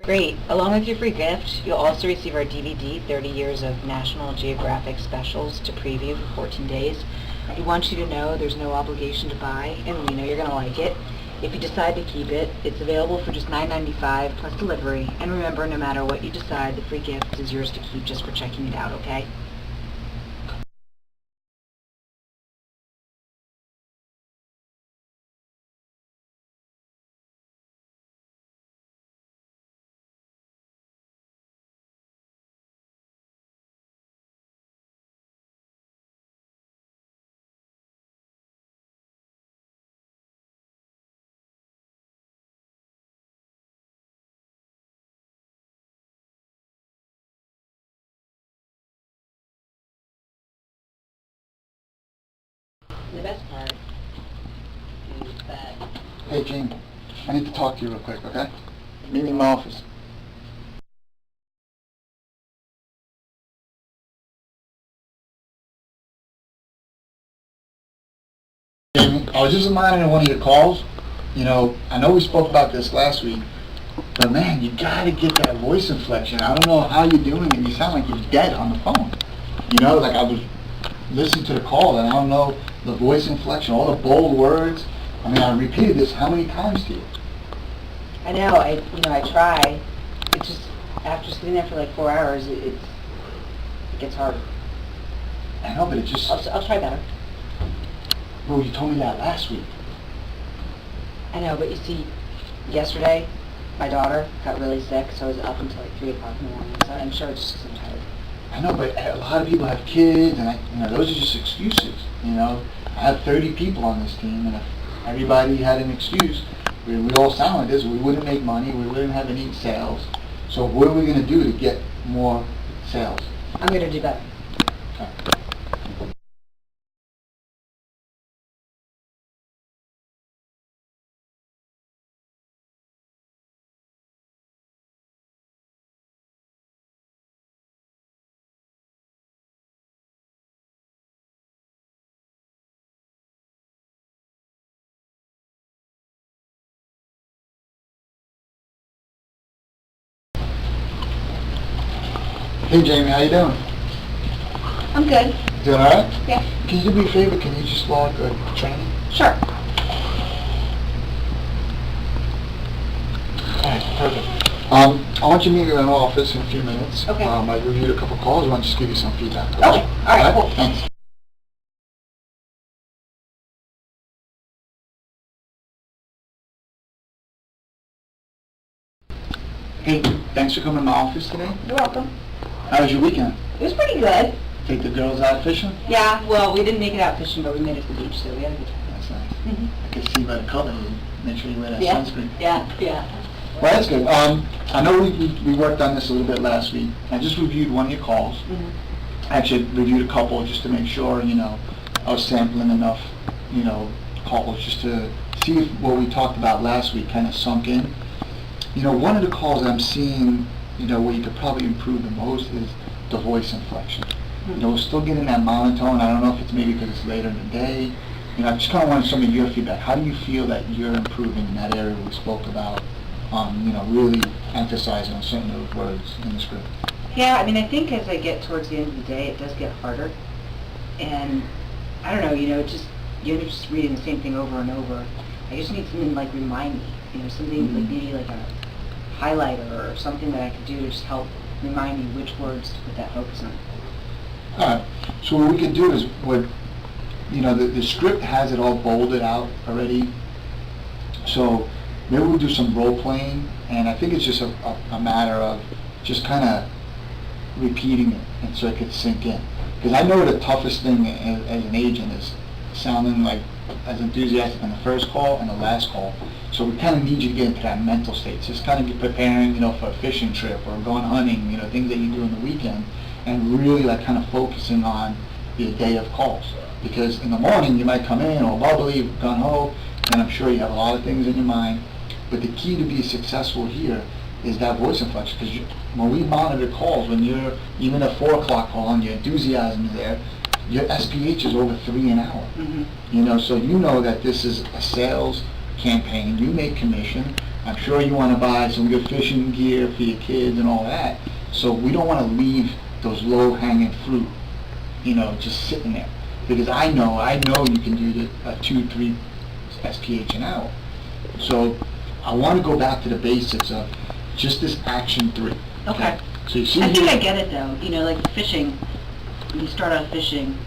Great. Along with your free gift, you'll also receive our DVD, 30 Years of National Geographic Specials, to preview for 14 days. We want you to know there's no obligation to buy, and we know you're going to like it. If you decide to keep it, it's available for just $9.95 plus delivery. And remember, no matter what you decide, the free gift is yours to keep just for checking it out, okay? The best part is that... Hey, Gene, I need to talk to you real quick, okay? Meet me in my office. Jamie, I was just monitoring one of your calls. You know, I know we spoke about this last week, but man, you gotta get that voice inflection. I don't know how you're doing it. You sound like you're dead on the phone. You know, like I was listening to the call and I don't know the voice inflection, all the bold words. I mean, I repeated this how many times to you? I know, I try. It's just, after sitting there for like 4 hours, it gets harder. I know, but it just... I'll try better. Bro, you told me that last week. I know, but you see, yesterday, my daughter got really sick, so I was up until like 3 o'clock in the morning, so I'm sure it's just 'cause I'm tired. I know, but a lot of people have kids, and those are just excuses. I have 30 people on this team, and if everybody had an excuse, we all sound like this. We wouldn't make money. We wouldn't have any sales. So what are we going to do to get more sales? I'm going to do better. Okay. Hey Jamie, how you doing? I'm good. Doing all right? Yeah. Can you do me a favor? Can you just log training? Sure. Alright, perfect. I want you to meet me in the office in a few minutes. Okay. I reviewed a couple calls. I want to just give you some feedback. Okay. All right, cool. Thanks. Hey, thanks for coming to my office today. You're welcome. How was your weekend? It was pretty good. Take the girls out fishing? Yeah, well, we didn't make it out fishing, but we made it to the beach, so we had a good time. That's nice. Mhm. I can see by the color, you make sure you wear that Yeah, sunscreen. yeah. Well, that's good. I know we worked on this a little bit last week. I just reviewed one of your calls. Mhm. I actually reviewed a couple just to make sure, I was sampling enough, calls just to see if what we talked about last week kind of sunk in. One of the calls I'm seeing, where you could probably improve the most is the voice inflection. We're still getting that monotone. I don't know if it's maybe because it's later in the day. I just kind of wanted some of your feedback. How do you feel that you're improving in that area we spoke about, really emphasizing on certain of those words in the script? Yeah, I mean, I think as I get towards the end of the day, it does get harder. And I don't know, you're just reading the same thing over and over. I just need something to, like, remind me, something like maybe like a highlighter or something that I could do to just help remind me which words to put that focus on. Alright, so what we can do is, the script has it all bolded out already, so maybe we'll do some role playing, and I think it's just a matter of just kind of repeating it, and so it could sink in. Because I know the toughest thing as an agent is sounding like as enthusiastic in the first call and the last call. So we kind of need you to get into that mental state. Just kind of be preparing, for a fishing trip or going hunting, things that you do on the weekend, and really like kind of focusing on your day of calls. Because in the morning you might come in all bubbly, gung-ho, and I'm sure you have a lot of things in your mind. But the key to be successful here is that voice inflection. Because when we monitor calls, when you're even a 4 o'clock call and your enthusiasm is there, your SPH is over 3 an hour. Mm-hmm. So you know that this is a sales campaign. You make commission. I'm sure you want to buy some good fishing gear for your kids and all that. So we don't want to leave those low-hanging fruit, just sitting there. Because I know you can do a 2-3 SPH an hour. So I want to go back to the basics of just this action 3. Okay. So you see I think here- I get it though, like fishing, when you start out fishing,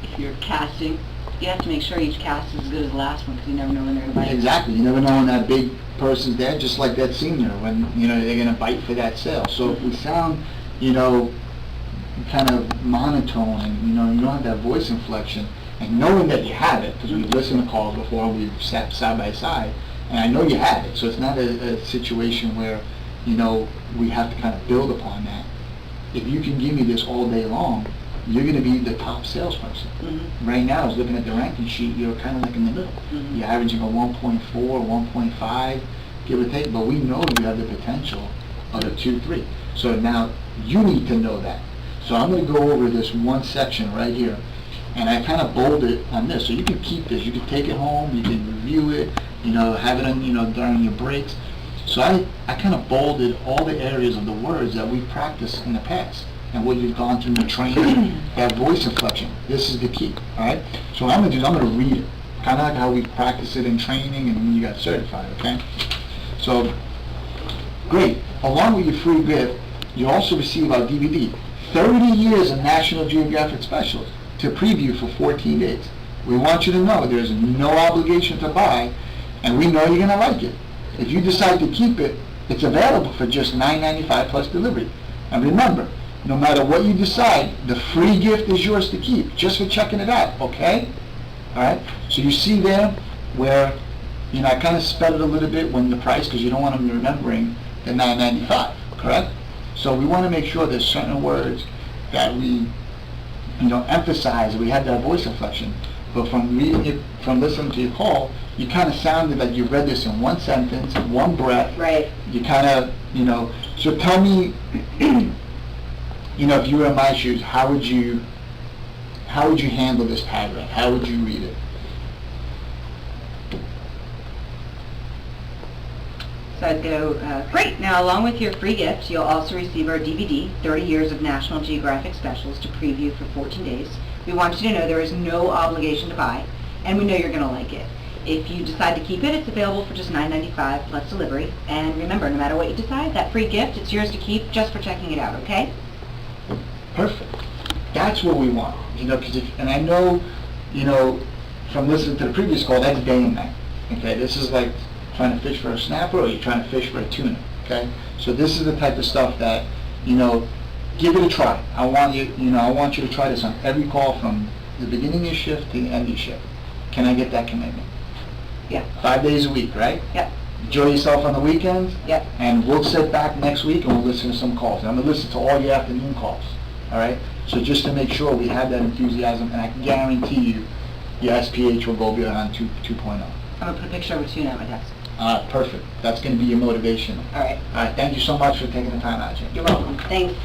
if you're casting, you have to make sure each cast is as good as the last one, because you never know when they're going to bite. Exactly. You never know when that big person's there, just like that senior, when, they're going to bite for that sale. So if we sound, kind of monotone and, you don't have that voice inflection, and knowing that you have it, because we've listened to calls before, we've sat side by side, and I know you have it. So it's not a situation where, we have to kind of build upon that. If you can give me this all day long, you're going to be the top salesperson. Mm-hmm. Right now, I was looking at the ranking sheet, you're kind of like in the middle. Mm-hmm. You're averaging a 1.4, 1.5, give or take, but we know you have the potential of a 2-3. So now, you need to know that. So I'm going to go over this one section right here, and I kind of bolded on this. So you can keep this, you can take it home, you can review it, have it on, during your breaks. So I kind of bolded all the areas of the words that we've practiced in the past and what you've gone through in the training, that voice inflection. This is the key, all right? So what I'm going to do is I'm going to read it, kind of like how we practice it in training and when you got certified, okay? So, great. Along with your free gift, you also receive our DVD, 30 Years of National Geographic Specials, to preview for 14 days. We want you to know there's no obligation to buy, and we know you're going to like it. If you decide to keep it, it's available for just $9.95 plus delivery. And remember, no matter what you decide, the free gift is yours to keep, just for checking it out, okay? All right? So you see there where, I kind of sped it a little bit when the price, because you don't want them remembering the $9.95, correct? So we want to make sure there's certain words that we, emphasize, we have that voice inflection. But from reading it, from listening to your call, you kind of sounded like you read this in one sentence, one breath. Right. You kind of, so tell me, if you were in my shoes, how would you handle this paragraph? How would you read it? So I'd go, great. Now, along with your free gift, you'll also receive our DVD, 30 Years of National Geographic Specials, to preview for 14 days. We want you to know there is no obligation to buy, and we know you're going to like it. If you decide to keep it, it's available for just $9.95 plus delivery. And remember, no matter what you decide, that free gift, it's yours to keep just for checking it out, okay? Perfect. That's what we want, because and I know, from listening to the previous call, that's day and night. Okay, this is like trying to fish for a snapper, or you're trying to fish for a tuna. Okay, so this is the type of stuff that, give it a try. I want you to try this on every call from the beginning of your shift to the end of your shift. Can I get that commitment? Yeah. 5 days a week, right? Yep. Enjoy yourself on the weekends. Yep. And we'll sit back next week and we'll listen to some calls. And I'm going to listen to all your afternoon calls. All right? So just to make sure we have that enthusiasm, and I can guarantee you your SPH will go beyond 2.0. I'm going to put a picture of a tuna at my desk. Perfect. That's going to be your motivation. All right. All right. Thank you so much for taking the time out, Jim. You're welcome. Thanks.